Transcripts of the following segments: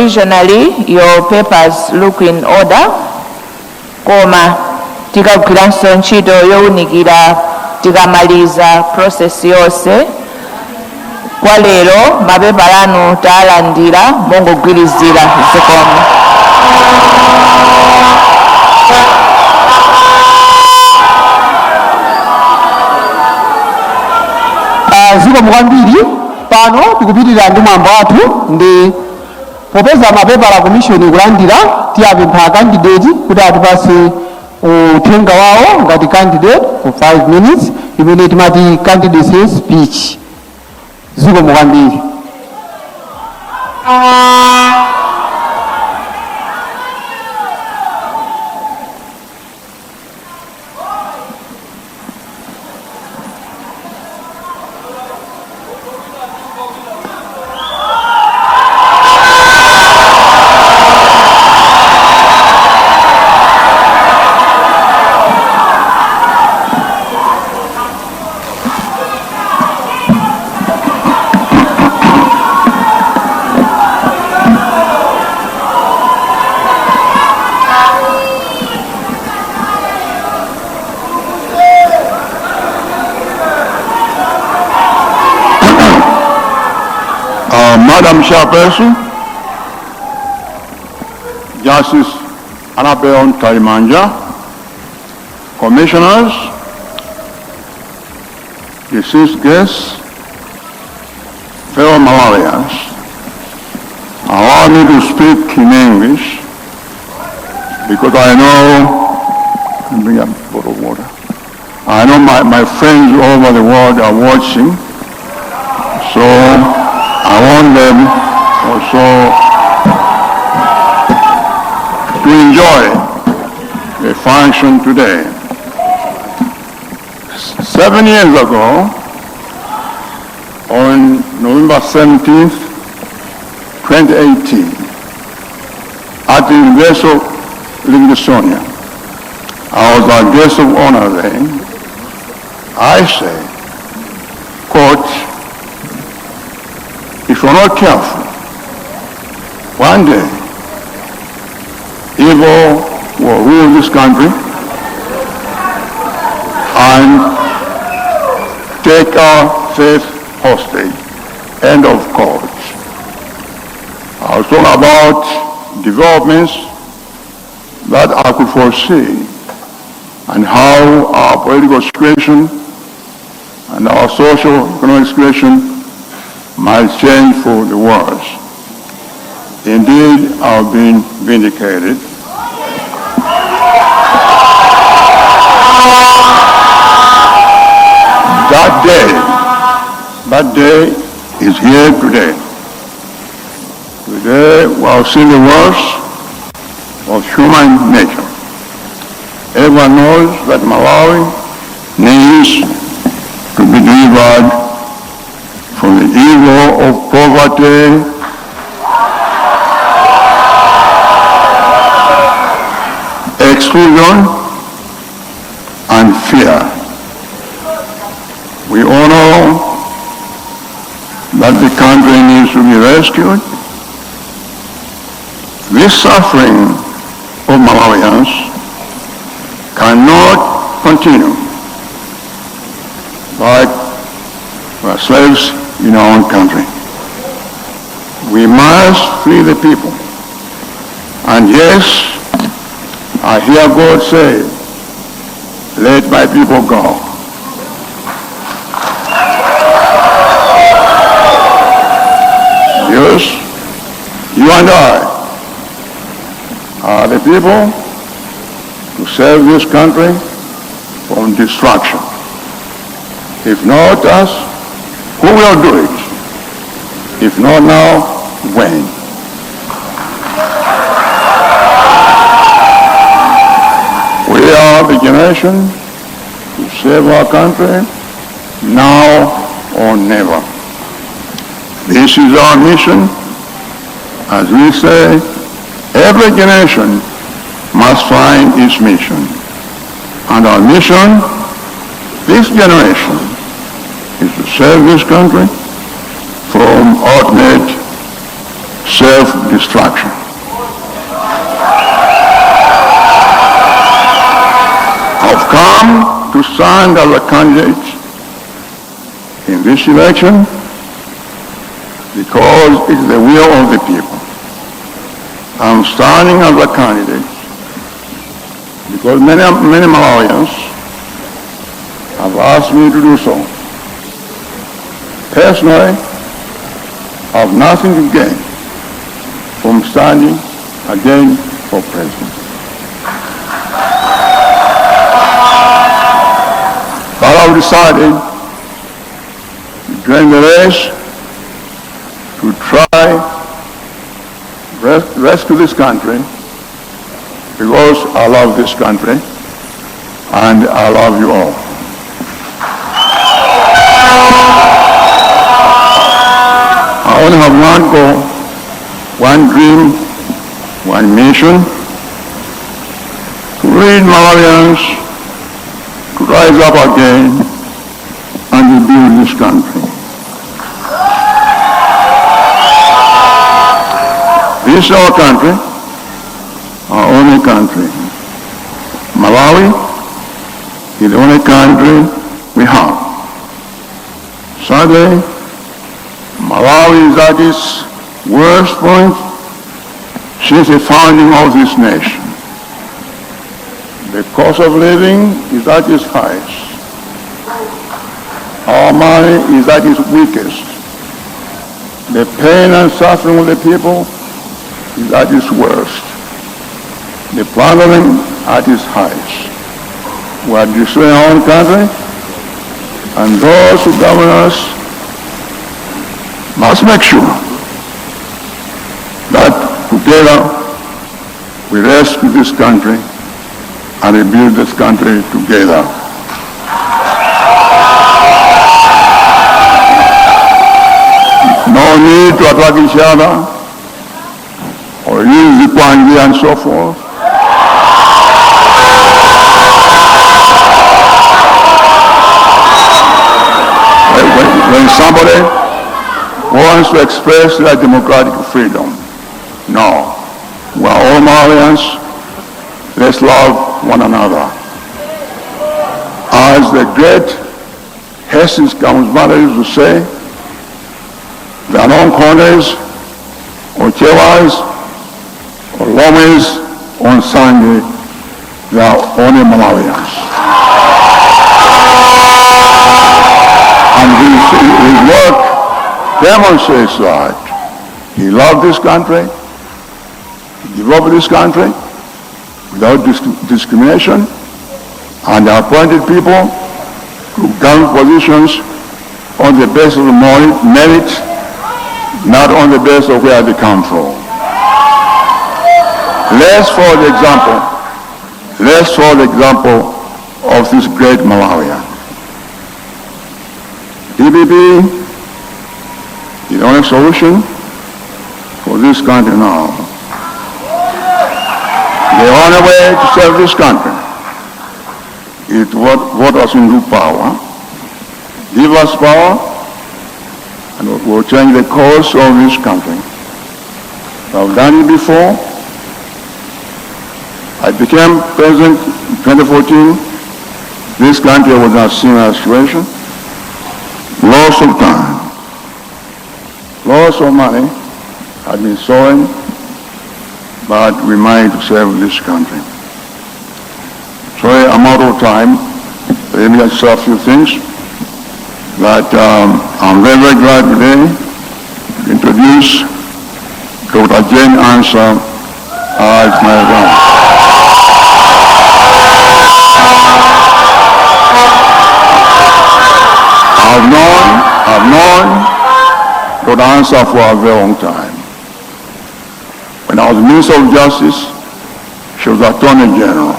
Provisionally, your papers look in order. Koma tikagwira ntchito yowunikira tikamaliza process yonse. Kwa lero mapepala anu talandira mongogwirizira zikomo. Zikomo kwambiri pano tikupitirira ndi mwambo wathu ndi popeza mapepala commission kulandira tiyapempha candidate kuti atipase uthenga wawo ngati candidate for 5 minutes imene timati candidacy speech. Zikomo kwambiri. Madam Chairperson, Justice Annabelle Kalimanja, Commissioners, deceased guests, fellow Malawians, allow me to speak in English because I know, bring a bottle of water. I know my friends all over the world are watching, so I want them also to enjoy the function today. 7 years ago, on November 17th, 2018, at the University of Livingstonia, I was a guest of honor then. I said, quote, if you're not careful, one day, evil will rule this country and take our faith hostage. End of quote. I was talking about developments that I could foresee and how our political situation and our social economic situation might change for the worse. Indeed, I've been vindicated. That day is here today. Today, we have seen the worst of human nature. Everyone knows that Malawi needs to be delivered from the evil of poverty, exclusion, and fear. We all know that the country needs to be rescued. This suffering of Malawians cannot continue like we're slaves in our own country. We must free the people. And yes, I hear God say, let my people go. Yes, you and I are the people to save this country from destruction. If not us, who will do it? If not now, when? We are the generation to save our country now or never. This is our mission. As we say, every generation must find its mission. And our mission, this generation, is to save this country from ultimate self destruction. I've come to stand as a candidate in this election because it's the will of the people. I'm standing as a candidate because many Malawians have asked me to do so. Personally, I have nothing to gain from standing again for president. But I've decided to join the race to try rescue this country because I love this country and I love you all. I only have one goal, one dream, one mission: to lead Malawians to rise up again and rebuild this country. This is our country, our only country. Malawi is the only country we have. Sadly, Malawi is at its worst point since the founding of this nation. The cost of living is at its highest. Our money is at its weakest. The pain and suffering of the people is at its worst. The plundering at its highest. We are destroying our own country, and those who govern us must make sure that together we rescue this country and rebuild this country together. No need to attack each other or use the Kwanzi and so forth. When somebody wants to express their democratic freedom, no, we are all Malians. Let's love one another. As the great Hessis Kamusbana used to say, there are no corners or Chewas or Lomes on Sunday. They are only Malawians. And his work demonstrates that he loved this country, he developed this country without discrimination, and appointed people to government positions on the basis of merit, not on the basis of where they come from. Let's follow the example of this great Malawian. DPP is the only solution for this country now. The only way to serve this country is to vote us into power, give us power, and we'll change the course of this country. I've done it before. I became president in 2014. This country was in a similar situation. Loss of time, loss of money had been sown, but we managed to serve this country. Sorry, I'm out of time. Let me just say a few things. But I'm very, very glad today to introduce Dr. Jane Ansah as my wife. I've known Dr. Ansah for a very long time. When I was Minister of Justice, she was Attorney General.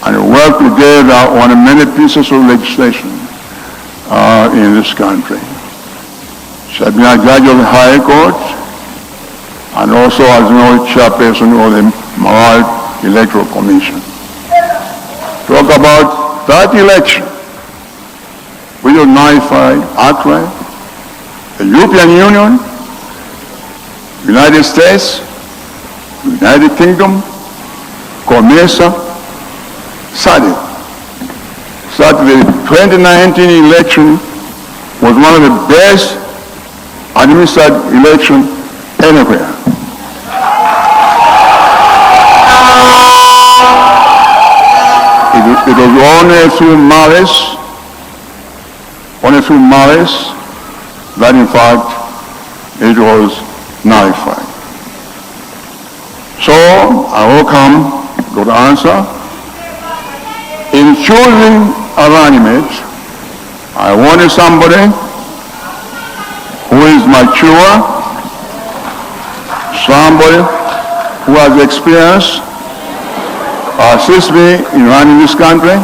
And we worked together on many pieces of legislation in this country. She had been a judge of the High Court and also as chairperson of the Malawi Electoral Commission. Talk about that election. We nullified outright. The European Union United States, United Kingdom, COMESA, SADC. So the 2019 election was one of the best administered elections anywhere. It was only through malice that in fact it was nullified. So I welcome good answer. In choosing a running mate, I wanted somebody who is mature, somebody who has experience, assist me in running this country,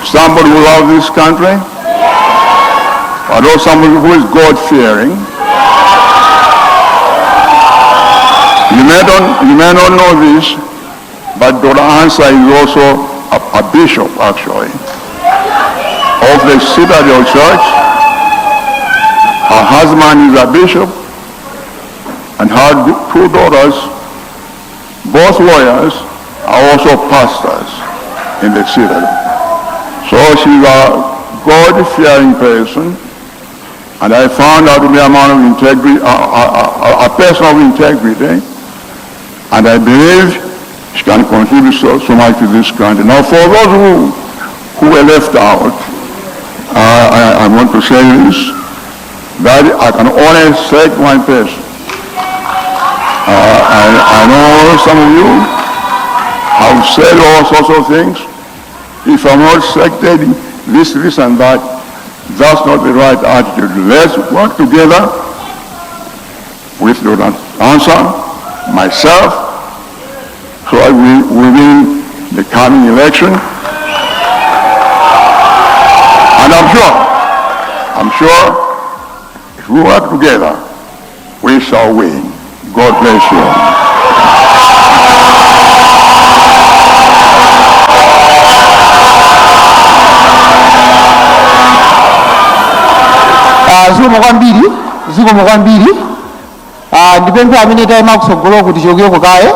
somebody who loves this country, but also somebody who is God-fearing. You may not know this, but Dr. Ansa is also a bishop, actually, of the Citadel Church. Her husband is a bishop, and her two daughters, both lawyers, are also pastors in the Citadel. So she's a God-fearing person, and I found her to be a man of integrity, a person of integrity, and I believe she can contribute so much to this country. Now, for those who were left out, I want to say this, that I can only select one person. I know some of you have said all sorts of things. If I'm not selected, this and that, that's not the right attitude. Let's work together with the answer, myself, so that we win the coming election. And I'm sure, if we work together, we shall win. God bless you. zikomo kwambiri ndipempha amene tayima kutsogolo kuti tichokeko kaye